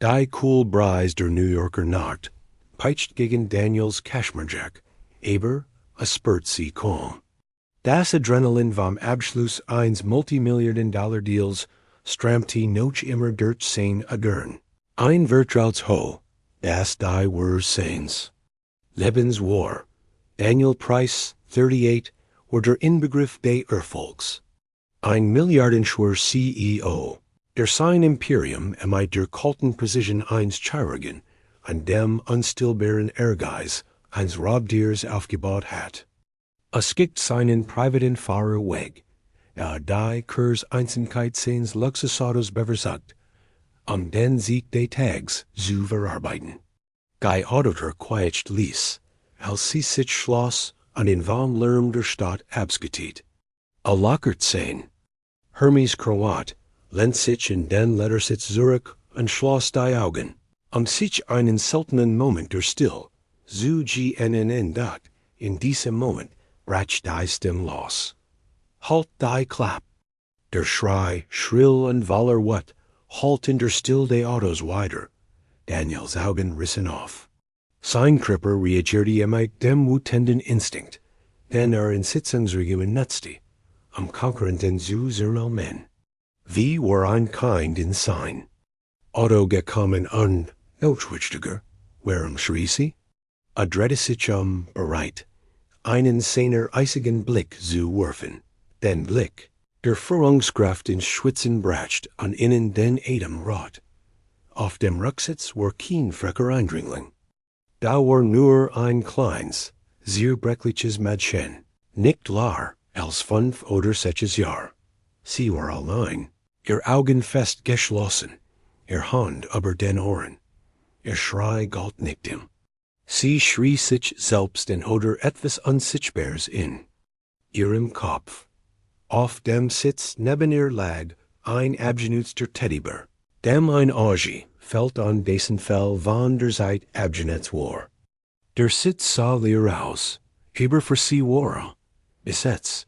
Die cool Bries der New Yorker Nacht, peitscht gegen Daniels Cashmerjack, aber a spurt sie calm. Das Adrenalin vom Abschluss eines Multimilliarden-Dollar Deals strammt noch immer durch sein Agern. Ein Vertrauts ho, das die were seins. Lebenswar. Daniel Price, 38, war der Inbegriff des Erfolgs. Ein milliardenschwer CEO. Der sein Imperium mit der kalten Precision eines Chirurgen an dem unstillbaren Ehrgeiz eines Raubtiers aufgebaut hat. Es gibt seinen privaten Fahrer weg, die Kurs Einsamkeit seines Luxusautos beversagt, den Sieg des Tags zu verarbeiten. Guy Auditor quietscht ließ, als sie sich schloss an den warmen Lärm der Stadt abgetit. Lockert sein. Hermes Kroat lehnt sich in den Ledersitz zurück und schloss die Augen, sich einen seltenen Moment der Still, zu gnn dacht, in diesem Moment brach die Stimme los. Halt die Klapp! Der Schrei, schrill und wallerwatt, halt in der Still des Autos weiter. Daniels Augen rissen auf. Sein Körper reagierte mit dem wütenden Instinkt, den in Sitzungsregungen nutzte, konkurrenten zu zermalmen. Wie war ein Kind in sein? Otto gekommen und, notwichtiger, warum schrie sie? Drehte sich bereit, einen seiner eisigen Blick zu werfen. Den Blick, der Führungskraft in Schwitzen bracht und innen den Atem rot. Auf dem Rücksitz war kein frecher Eindringling. Da war nur ein kleines, sehr brechliches Mädchen, nicht lar als 5 oder 6 Jahr. Sie war allein, ihr Augen fest geschlossen, ihr Hand über den Ohren. Ihr Schrei galt nicht ihm. Sie schrie sich selbst in oder etwas Unsichtbares in. Ihrem Kopf. Auf dem Sitz neben ihr lag ein abgenutzter Teddybär, dem ein Auge fällt an dessen Fell von der Seite abgenutzt war. Der Sitz sah leer aus, aber für sie war besetzt.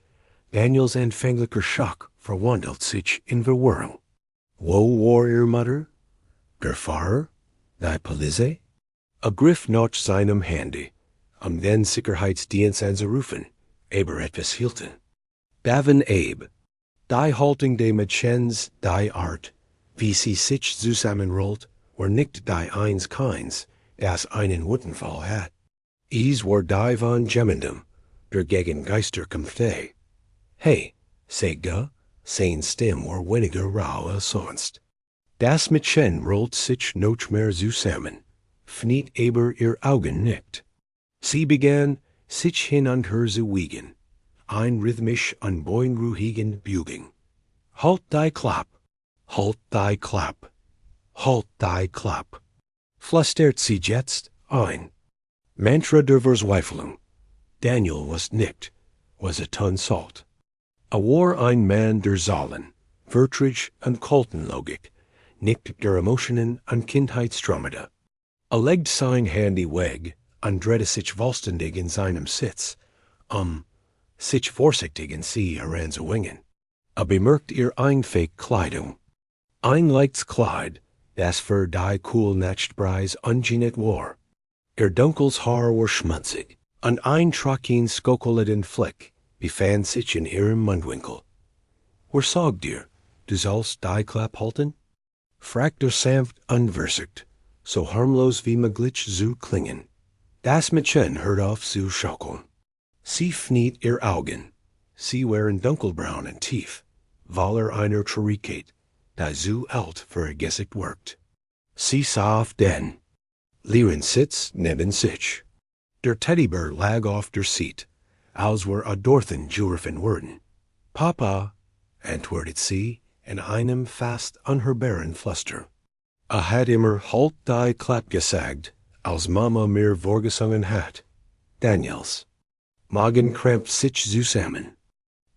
Daniels anfänglicher Schock verwandelt sich in Verwirrung. Wo war ihr Mutter? Der Fahrer? Die Polizei? Griff nach seinem Handy, den Sicherheitsdienst anzurufen, aber etwas hielten. Davon Abe, die Haltung des Mädchens, die Art, wie sie sich zusammenrollt, war nicht die eins keins, das einen Wutanfall hat. Es war die von jemandem, der gegen Geister kämpfte. Hey, sagte, sein Stimme war weniger rau als sonst. Das Mädchen rollt sich noch mehr zusammen, fniet aber ihr Augen nicht. Sie begann, sich hin und her zu wiegen, ein rhythmisch und beunruhigend Bügen. Halt die Klapp, halt die Klapp, halt die Klapp. Flüstert sie jetzt ein. Mantra der Verzweiflung. Daniel was nicht, was a ton salt. War ein Mann der Zahlen, Vertrag und Kaltenlogik, nicht der Emotionen und Kindheitsdramata. Legt sein Handy weg und drehte sich wohlständig in seinem Sitz, sich vorsichtig in sie heranzuwingen. Bemerkt ihr einfache Kleidung. Ein leichtes Kleid, das für die Kohlnachtbreis ungenet war. Ihr dunkles Haar war schmutzig, und ein trocken skokoleden Fleck befand sich in ihrem Mundwinkel. Wer sagt dir, du sollst die Klapp halten? Fragt er sanft unversigt, so harmlos wie möglich zu klingen. Das Mädchen hört auf zu schaukeln. Sie fniet ihr Augen. Sie waren dunkelbraun und tief, weil einer Traurigkeit, die zu alt für ihr Gesicht wirkt. Sie sah auf den leeren Sitz neben sich. Der Teddybär lag auf der Seat, als wär Dorthen gerufen worden. Papa, antwortet sie in einem fast unhörbaren Flüster. Hat immer halt die Klapp gesagt, als Mama mir vorgesungen hat. Daniels Magen krampt sich zusammen.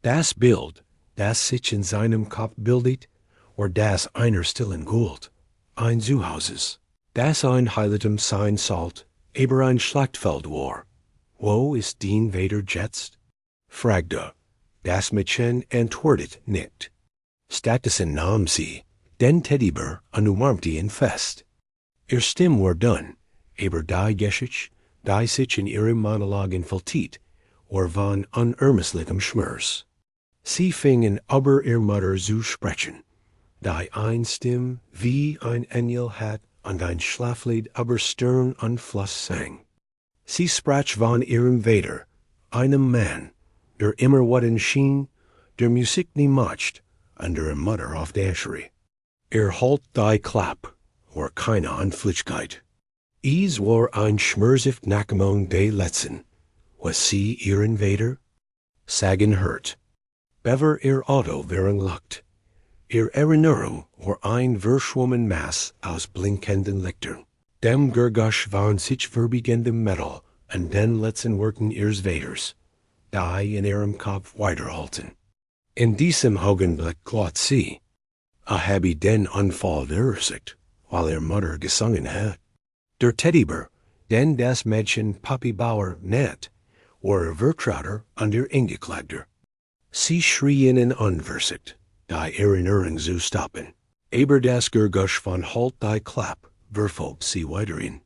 Das Bild, das sich in seinem Kopf bildet, war das einer stillen Gold, ein Zuhauses, das ein heilitem sein sollt, aber ein Schlachtfeld war. Wo ist den Vader jetzt? Fragte, das Mädchen antwortet nicht. Stattdessen nahm sie den Teddybär und umarmte ihn fest. Ihr Stimm war done, aber die Geschich, die sich in ihrem Monolog entfaltet, or von unermesslichem Schmerz. Sie fingen aber ihr Mutter zu sprechen, die ein Stimm wie ein Engel hat und ein Schlaflied aber stern und Fluss sang. Sie sprach von ihrem Vater, einem Mann, der immer wat schien, der Musik nie macht, und der Mutter auf Dasherie. Halt die Klapp, war keine Anflüchtigkeit. Is war ein Schmerzift Nachmung de Letzen. Was sie ihren Vater? Sagen hört. Bever ihr Auto wären lucht. Ihr Erinnerung war ein verschwommen Mass aus blinkenden Lichtern. Dem Gergusch von sich verbegendem Metal, und den letzten Worten ihres Vaters, die in ihrem Kopf weiterhalten. In diesem Augenblick glaubt sie, habe den Unfall verursacht, weil ihr Mutter gesungen hat. Der Teddybär, den das Mädchen Papi Bauer nennt, war Vertrauter und ihr Angeklagter. Sie schrien in Unversicht, die Erinnerung zu stoppen. Aber das Gergusch von Halt die Klapp verfolgt sie weiterhin.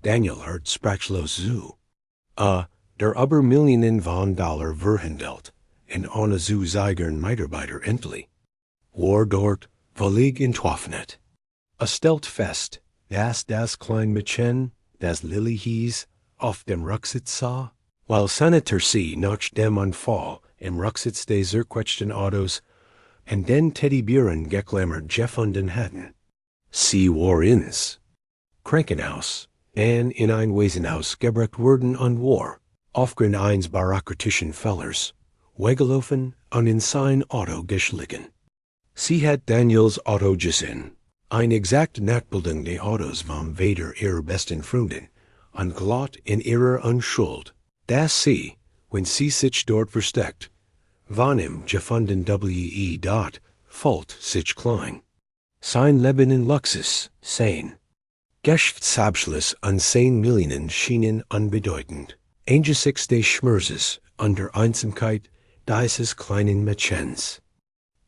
Daniel hört sprachlos zu. Der aber Millionen von Dollar verhandelt, en ohne zu zeigern Mitarbeiter endlich. War dort, völlig entwaffnet. Stellt fest, dass das kleine Mädchen, das Lilly hieß, auf dem Rücksitz sah, while Senator C. nach dem Unfall im Rücksitz des zerquetschten Autos und den Teddybären geklammert gefunden hatten. Sie war ins Krankenhaus, en in ein Waisenhaus gebracht worden und war, aufgrund eines bürokratischen Fellers, weggelaufen und in sein Auto geschlichen. Sie hat Daniels Auto gesehen, eine exakte Nachbildung des Autos vom Vater ihrer besten Freundin, und glaubt in ihrer Unschuld, dass sie, wenn sie sich dort versteckt, von ihm gefunden dort, fällt sich klein. Sein Leben in Luxus, sein Geschäftsabschluss an 10 Millionen schienen unbedeutend. Angesichts des Schmerzes und der Einsamkeit dieses kleinen Mädchens.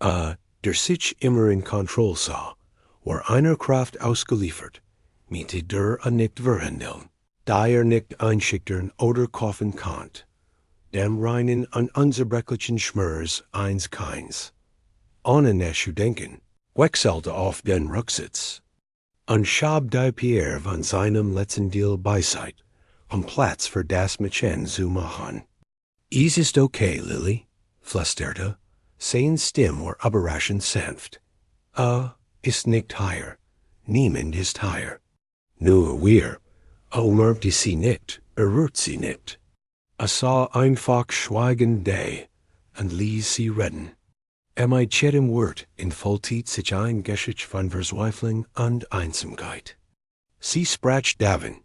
Der sich immer in Kontrolle sah, war einer Kraft ausgeliefert, mit der nicht verhandeln, da nicht einschüchtern oder kaufen konnt. Dem reinen und unzerbrechlichen Schmerz eins keins. Ohne nachzudenken, wechselte auf den Rücksitz. Und schob die Pierre von seinem letzten Deal beiseite, Platz für das Mädchen zu machen. Es ist okay, Lilly, flüsterte. Sein Stimm war überraschend sanft. Ist nicht heier. Niemand ist heier. Nur wir. Merkt sie nicht, rührt sie nicht. Sah einfach schweigend da und ließ sie reden. Mit jedem Wort entfaltet sich ein Geschich von Verzweiflung und Einsamkeit. Sie sprach davon,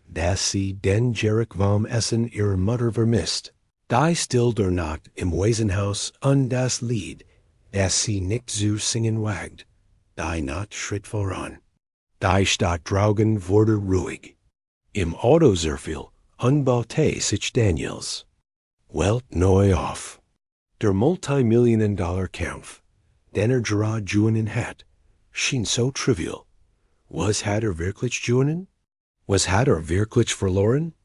dass sie den Jerek vom Essen ihrer Mutter vermisst, die still der Nacht im Waisenhaus und das Lied, das sie nicht zu singen wagt, die Nacht schritt voran. Die Stadt draugen wurde ruhig. Im Auto sehr viel unbaute sich Daniels. Welt neu auf. Der Multimillionen-Dollar-Kampf, den gerade gewonnen hat, schien so trivial. Was hat wirklich gewonnen? Was hat wirklich verloren?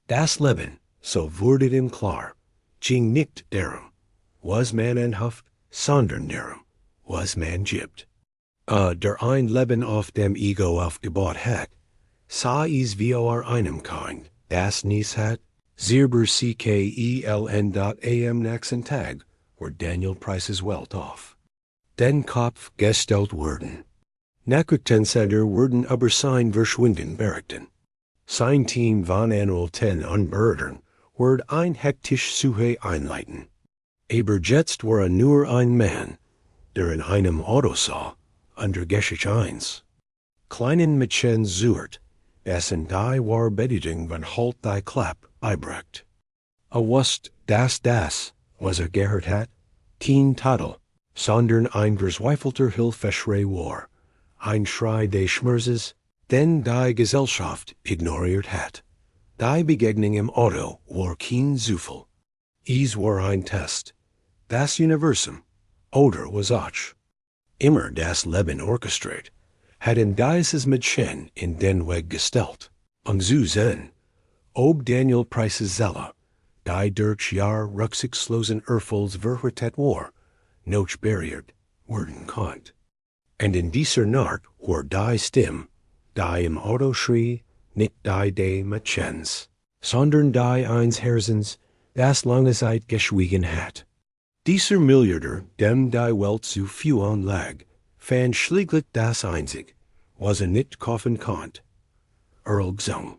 Das Leben, so wurde ihm klar, ging nicht darum, was man anhofft, sondern darum, was man gibt. Der ein Leben auf dem Ego aufgebaut hat, sah es wie einem Kind, das nichts hat, Zirber CKELN.am nächsten Tag, war Daniel Price's Welt auf. Den Kopf gestellt worden. Nachrichtensender wurden aber sein verschwinden berichten. Sein Team von Annual 10 unbeirren, wird ein hektisch Suche einleiten. Aber jetzt war nur ein Mann, der in einem Auto sah, under Geschichte 1. Kleinen Mädchen sucht, dessen die war Bedienung von Halt die Klapp beibrächt. Was das, was gehört hat, kein Tadel, sondern ein verzweifelter Hilfeschrei war, ein Schrei des Schmerzes, den die Gesellschaft ignoriert hat. Die Begegnung im Auto war kein Zufall. Es war ein Test. Das Universum, oder was auch immer das Leben orchestriert, hat in dieses Mädchen in den Weg gestellt. Und so sehen, ob Daniel Price's Zella, die durch Jahr rücksichtslosen Erfolgs verhütet war, noch barriert werden konnt. Und in dieser Nacht war die Stimme, die im Auto schrie, nicht die de Mädchens, sondern die eines Herzens, das lange Zeit geschwiegen hat. Dieser Milliardär, dem die Welt zu viel anlag, fand schließlich das einzig, was nicht kaufen konnt, Earl gesungen.